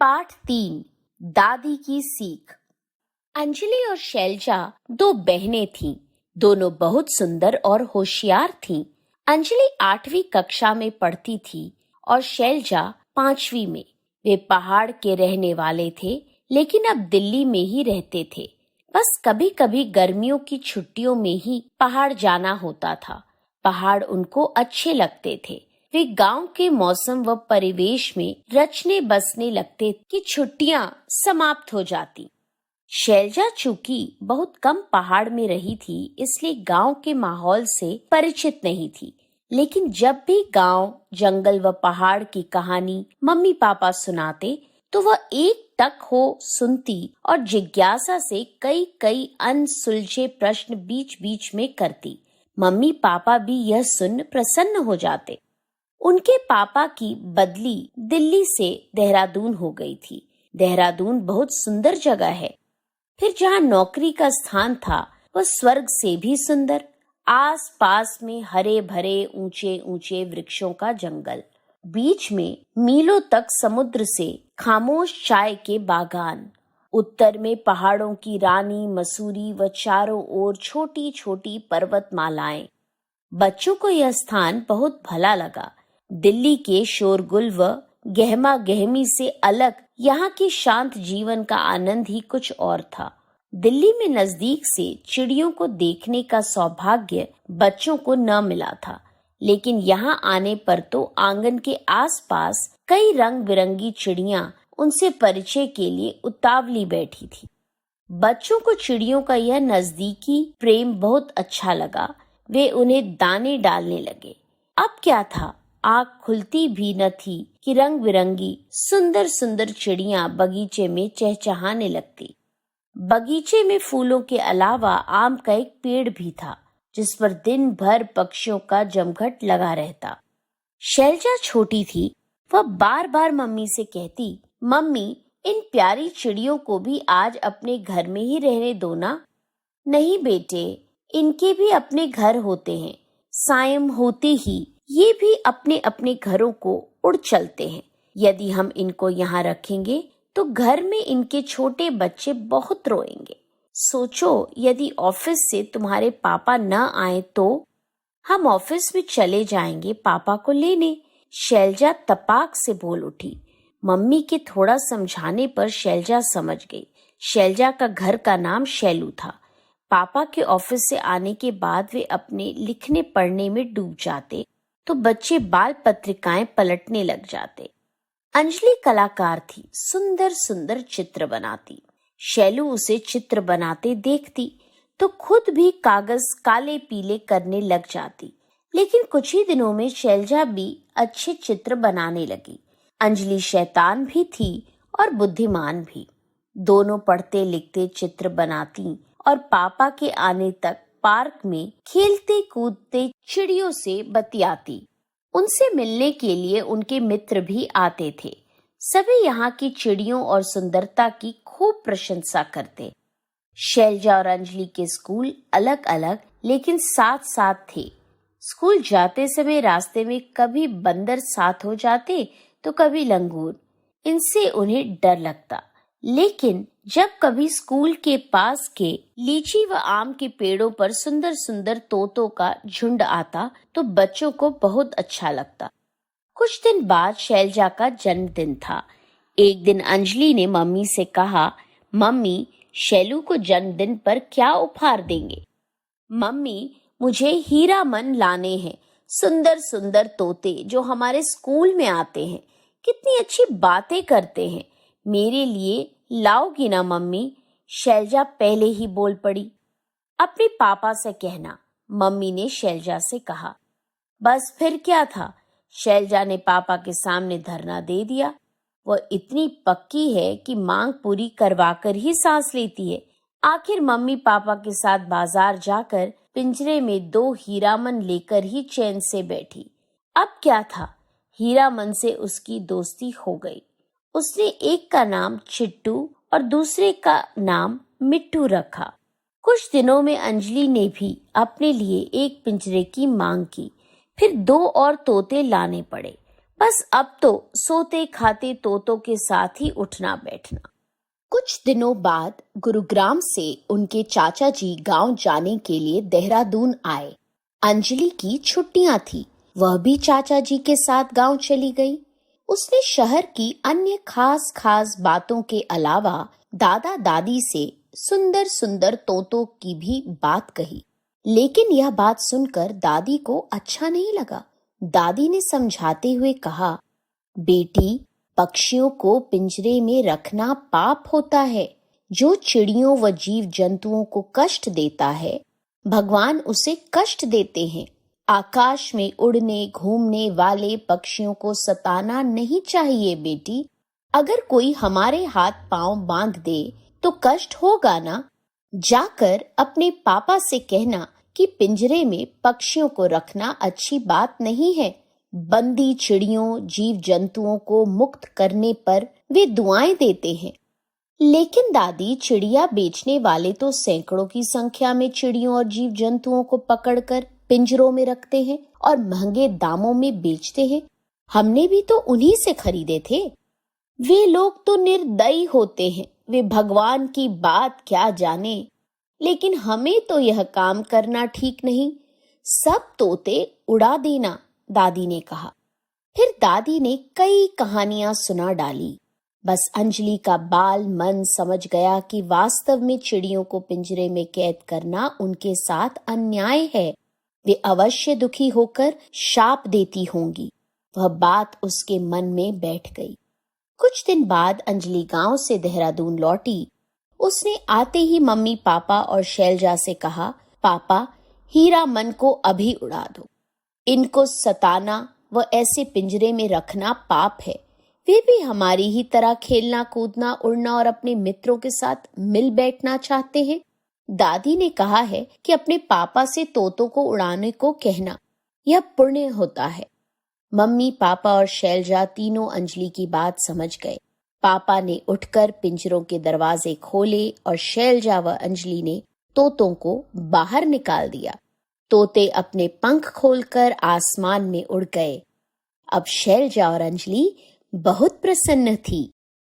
पाठ 3 दादी की सीख। अंजलि और शैलजा दो बहनें थीं। दोनों बहुत सुंदर और होशियार थीं। अंजलि 8वीं कक्षा में पढ़ती थी और शैलजा 5वीं में। वे पहाड़ के रहने वाले थे, लेकिन अब दिल्ली में ही रहते थे। बस कभी कभी गर्मियों की छुट्टियों में ही पहाड़ जाना होता था। पहाड़ उनको अच्छे लगते थे। वे गांव के मौसम व परिवेश में रचने बसने लगते कि छुट्टियां समाप्त हो जाती। शैलजा चूंकि बहुत कम पहाड़ में रही थी, इसलिए गांव के माहौल से परिचित नहीं थी। लेकिन जब भी गांव, जंगल व पहाड़ की कहानी मम्मी पापा सुनाते, तो वह एक टक हो सुनती और जिज्ञासा से कई कई अनसुलझे प्रश्न बीच बीच में करती। मम्मी पापा भी यह सुन प्रसन्न हो जाते। उनके पापा की बदली दिल्ली से देहरादून हो गई थी। देहरादून बहुत सुंदर जगह है। फिर जहाँ नौकरी का स्थान था, वह स्वर्ग से भी सुंदर। आस पास में हरे भरे ऊंचे ऊंचे वृक्षों का जंगल, बीच में मीलों तक समुद्र से खामोश चाय के बागान, उत्तर में पहाड़ों की रानी मसूरी व चारों ओर छोटी छोटी पर्वतमालाएं। बच्चों को यह स्थान बहुत भला लगा। दिल्ली के शोरगुल व गहमा गहमी से अलग यहाँ के शांत जीवन का आनंद ही कुछ और था। दिल्ली में नजदीक से चिड़ियों को देखने का सौभाग्य बच्चों को न मिला था, लेकिन यहाँ आने पर तो आंगन के आसपास कई रंग बिरंगी चिड़ियां उनसे परिचय के लिए उतावली बैठी थी। बच्चों को चिड़ियों का यह नजदीकी प्रेम बहुत अच्छा लगा। वे उन्हें दाने डालने लगे। अब क्या था, आँख खुलती भी न थी कि रंग बिरंगी सुंदर सुंदर चिड़ियां बगीचे में चहचहाने लगती। बगीचे में फूलों के अलावा आम का एक पेड़ भी था, जिस पर दिन भर पक्षियों का जमघट लगा रहता। शैलजा छोटी थी। वह बार बार मम्मी से कहती, मम्मी, इन प्यारी चिड़ियों को भी आज अपने घर में ही रहने दो ना। नहीं बेटे, इनके भी अपने घर होते हैं। सायं होते ही ये भी अपने अपने घरों को उड़ चलते हैं। यदि हम इनको यहाँ रखेंगे तो घर में इनके छोटे बच्चे बहुत रोएंगे। सोचो, यदि ऑफिस से तुम्हारे पापा न आए तो हम ऑफिस में चले जाएंगे पापा को लेने। शैलजा तपाक से बोल उठी। मम्मी के थोड़ा समझाने पर शैलजा समझ गई। शैलजा का घर का नाम शैलू था। पापा के ऑफिस से आने के बाद वे अपने लिखने पढ़ने में डूब जाते, तो बच्चे बाल पत्रिकाएं पलटने लग जाते। अंजलि कलाकार थी, सुंदर सुंदर चित्र बनाती। शैलू उसे चित्र बनाते देखती तो खुद भी कागज काले पीले करने लग जाती। लेकिन कुछ ही दिनों में शैलजा भी अच्छे चित्र बनाने लगी। अंजलि शैतान भी थी और बुद्धिमान भी। दोनों पढ़ते लिखते चित्र बनाती और पापा के आने तक पार्क में खेलते कूदते चिड़ियों से बतियाती। उनसे मिलने के लिए उनके मित्र भी आते थे। सभी यहाँ की चिड़ियों और सुंदरता की खूब प्रशंसा करते। शैलजा और अंजलि के स्कूल अलग अलग लेकिन साथ साथ थे। स्कूल जाते समय रास्ते में कभी बंदर साथ हो जाते तो कभी लंगूर। इनसे उन्हें डर लगता। लेकिन जब कभी स्कूल के पास के लीची व आम के पेड़ों पर सुंदर सुंदर तोतों का झुंड आता तो बच्चों को बहुत अच्छा लगता। कुछ दिन बाद शैलजा का जन्मदिन था। एक दिन अंजलि ने मम्मी से कहा, मम्मी, शैलू को जन्मदिन पर क्या उपहार देंगे? मम्मी, मुझे हीरामन लाने हैं। सुंदर सुंदर तोते जो हमारे स्कूल में आते हैं, कितनी अच्छी बातें करते हैं। मेरे लिए लाओगी ना मम्मी? शैलजा पहले ही बोल पड़ी। अपने पापा से कहना, मम्मी ने शैलजा से कहा। बस फिर क्या था, शैलजा ने पापा के सामने धरना दे दिया। वह इतनी पक्की है कि मांग पूरी करवाकर ही सांस लेती है। आखिर मम्मी पापा के साथ बाजार जाकर पिंजरे में 2 हीरामन लेकर ही चैन से बैठी। अब क्या था, हीरामन से उसकी दोस्ती हो गई। उसने एक का नाम चिट्टू और दूसरे का नाम मिट्टू रखा। कुछ दिनों में अंजलि ने भी अपने लिए एक पिंजरे की मांग की। फिर 2 और तोते लाने पड़े। बस अब तो सोते खाते तोतों के साथ ही उठना बैठना। कुछ दिनों बाद गुरुग्राम से उनके चाचा जी गांव जाने के लिए देहरादून आए। अंजलि की छुट्टियां थी, वह भी चाचा जी के साथ गांव चली गई। उसने शहर की अन्य खास खास बातों के अलावा दादा दादी से सुंदर सुंदर तोतों की भी बात कही, लेकिन यह बात सुनकर दादी को अच्छा नहीं लगा। दादी ने समझाते हुए कहा, बेटी, पक्षियों को पिंजरे में रखना पाप होता है। जो चिड़ियों व जीव जंतुओं को कष्ट देता है, भगवान उसे कष्ट देते हैं। आकाश में उड़ने घूमने वाले पक्षियों को सताना नहीं चाहिए बेटी। अगर कोई हमारे हाथ पांव बांध दे तो कष्ट होगा ना। जाकर अपने पापा से कहना कि पिंजरे में पक्षियों को रखना अच्छी बात नहीं है। बंदी चिड़ियों जीव जंतुओं को मुक्त करने पर वे दुआएं देते हैं। लेकिन दादी, चिड़िया बेचने वाले तो सैकड़ों की संख्या में चिड़ियों और जीव जंतुओं को पकड़कर पिंजरों में रखते हैं और महंगे दामों में बेचते हैं। हमने भी तो उन्हीं से खरीदे थे। वे लोग तो निर्दयी होते हैं, वे भगवान की बात क्या जाने। लेकिन हमें तो यह काम करना ठीक नहीं। सब तोते उड़ा देना, दादी ने कहा। फिर दादी ने कई कहानियां सुना डाली। बस अंजलि का बाल मन समझ गया कि वास्तव में चिड़ियों को पिंजरे में कैद करना उनके साथ अन्याय है। वे अवश्य दुखी होकर शाप देती होंगी। वह बात उसके मन में बैठ गई। कुछ दिन बाद अंजलि गांव से देहरादून लौटी। उसने आते ही मम्मी पापा और शैलजा से कहा, पापा, हीरा मन को अभी उड़ा दो। इनको सताना व ऐसे पिंजरे में रखना पाप है। वे भी हमारी ही तरह खेलना कूदना उड़ना और अपने मित्रों के साथ मिल बैठना चाहते हैं। दादी ने कहा है कि अपने पापा से तोतों को उड़ाने को कहना, यह पुण्य होता है। मम्मी पापा और शैलजा तीनों अंजलि की बात समझ गए। पापा ने उठकर पिंजरों के दरवाजे खोले और शैलजा व अंजलि ने तोतों को बाहर निकाल दिया। तोते अपने पंख खोलकर आसमान में उड़ गए। अब शैलजा और अंजलि बहुत प्रसन्न थी।